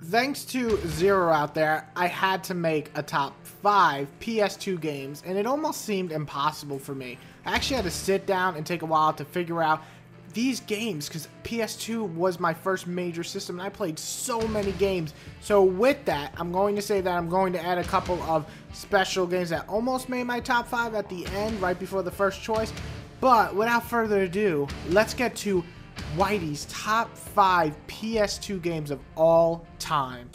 Thanks to Zero out there, I had to make a top 5 PS2 games, and it almost seemed impossible for me. I actually had to sit down and take a while to figure out these games, because PS2 was my first major system, and I played so many games. So with that, I'm going to say that I'm going to add a couple of special games that almost made my top 5 at the end, right before the first choice. But without further ado, let's get to Whitey's top 5 PS2 games of all time.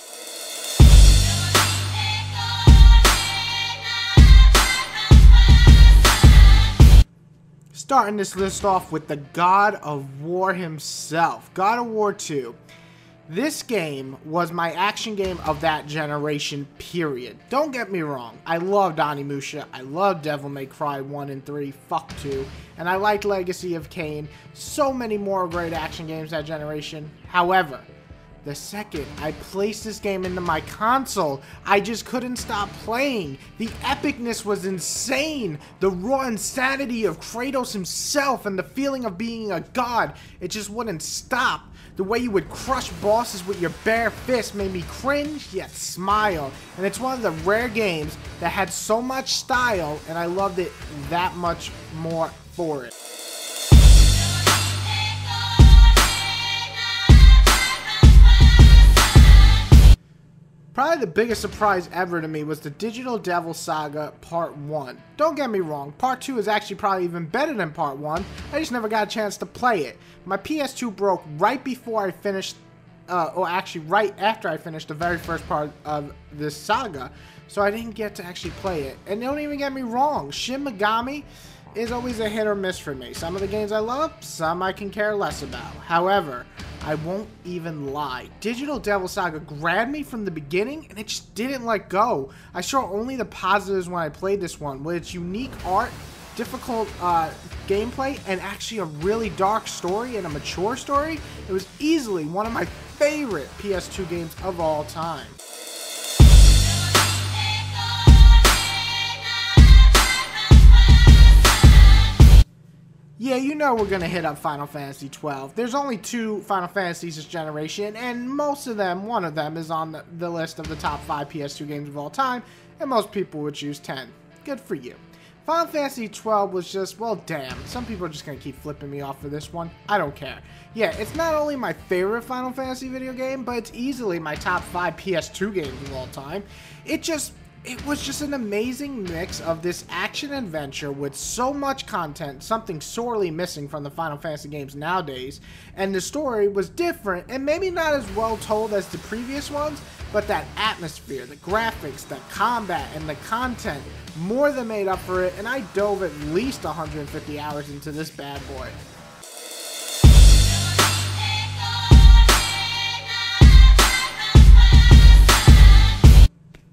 Starting this list off with the God of War himself, God of War 2. This game was my action game of that generation, period. Don't get me wrong, I loved Onimusha, I loved Devil May Cry 1 and 3, fuck 2, and I liked Legacy of Kain, so many more great action games that generation. However, the second I placed this game into my console, I just couldn't stop playing. The epicness was insane. The raw insanity of Kratos himself and the feeling of being a god, it just wouldn't stop. The way you would crush bosses with your bare fist made me cringe yet smile. And it's one of the rare games that had so much style, and I loved it that much more for it. Probably the biggest surprise ever to me was the Digital Devil Saga Part 1. Don't get me wrong, Part 2 is actually probably even better than Part 1, I just never got a chance to play it. My PS2 broke right before I finished, or actually right after I finished the very first part of this saga, so I didn't get to actually play it. And don't even get me wrong, Shin Megami is always a hit or miss for me. Some of the games I love, some I can care less about. However, I won't even lie, Digital Devil Saga grabbed me from the beginning and it just didn't let go. I saw only the positives when I played this one, with its unique art, difficult gameplay, and actually a really dark story and a mature story. It was easily one of my favorite PS2 games of all time. Yeah, you know we're going to hit up Final Fantasy XII. There's only 2 Final Fantasies this generation, and most of them, one of them, is on the list of the top 5 PS2 games of all time, and most people would choose 10. Good for you. Final Fantasy XII was just, well, damn. Some people are just going to keep flipping me off for this one. I don't care. Yeah, it's not only my favorite Final Fantasy video game, but it's easily my top 5 PS2 games of all time. It was just an amazing mix of this action-adventure with so much content, something sorely missing from the Final Fantasy games nowadays, and the story was different and maybe not as well told as the previous ones, but that atmosphere, the graphics, the combat, and the content more than made up for it, and I dove at least 150 hours into this bad boy.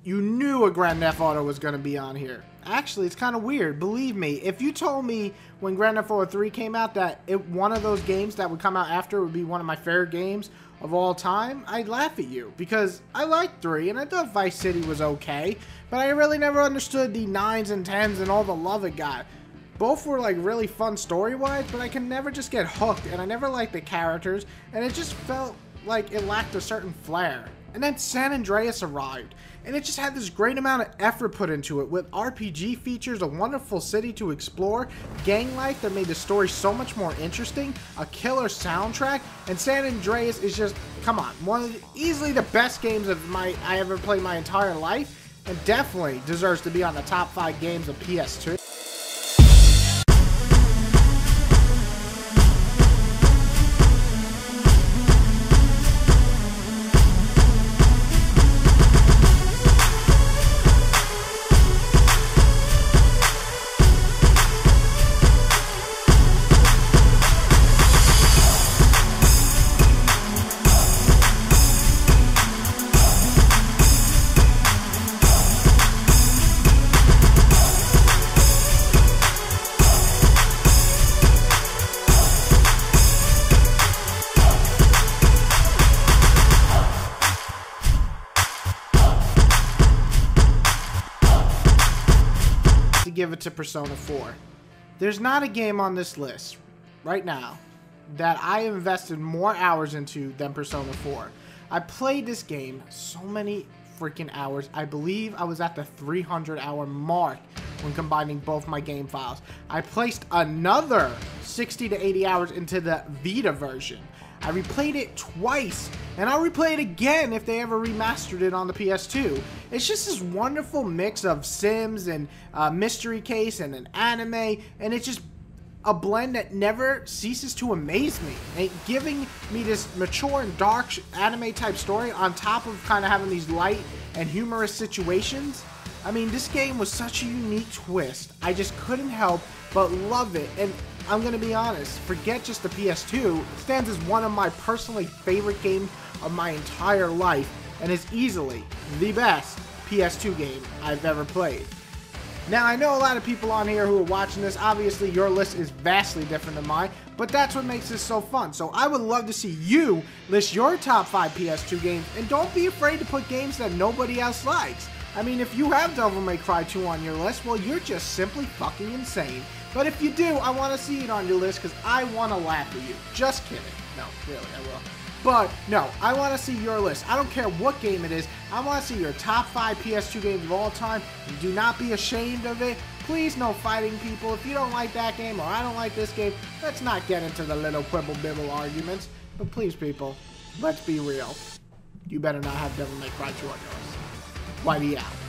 You knew a Grand Theft Auto was going to be on here. Actually, it's kind of weird. Believe me, if you told me when Grand Theft Auto 3 came out that one of those games that would come out after would be one of my favorite games of all time, I'd laugh at you. Because I liked 3 and I thought Vice City was okay, but I really never understood the 9s and 10s and all the love it got. Both were like really fun story-wise, but I can never just get hooked, and I never liked the characters, and it just felt like it lacked a certain flair. And then San Andreas arrived, and it just had this great amount of effort put into it, with RPG features, a wonderful city to explore, gang life that made the story so much more interesting, a killer soundtrack, and San Andreas is just, come on, one of easily the best games I ever played my entire life, and definitely deserves to be on the top 5 games of PS2. Give it to Persona 4. There's not a game on this list right now that I invested more hours into than Persona 4. I played this game so many freaking hours. I believe I was at the 300-hour mark when combining both my game files. I placed another 60 to 80 hours into the Vita version. I replayed it twice, and I'll replay it again if they ever remastered it on the PS2. It's just this wonderful mix of Sims and mystery case and an anime, and it's just a blend that never ceases to amaze me, and giving me this mature and dark anime type story on top of kind of having these light and humorous situations. I mean, this game was such a unique twist. I just couldn't help but love it. And I'm gonna be honest, forget just the PS2, it stands as one of my personally favorite games of my entire life, and is easily the best PS2 game I've ever played. Now, I know a lot of people on here who are watching this, obviously your list is vastly different than mine, but that's what makes this so fun. So I would love to see you list your top 5 PS2 games, and don't be afraid to put games that nobody else likes. I mean, if you have Devil May Cry 2 on your list, well, you're just simply fucking insane. But if you do, I want to see it on your list because I want to laugh at you. Just kidding. No, really, I will. But, no, I want to see your list. I don't care what game it is. I want to see your top 5 PS2 games of all time. And do not be ashamed of it. Please, no fighting, people. If you don't like that game or I don't like this game, let's not get into the little quibble-bibble arguments. But please, people, let's be real. You better not have Devil May Cry 2 on yours. Whitey out.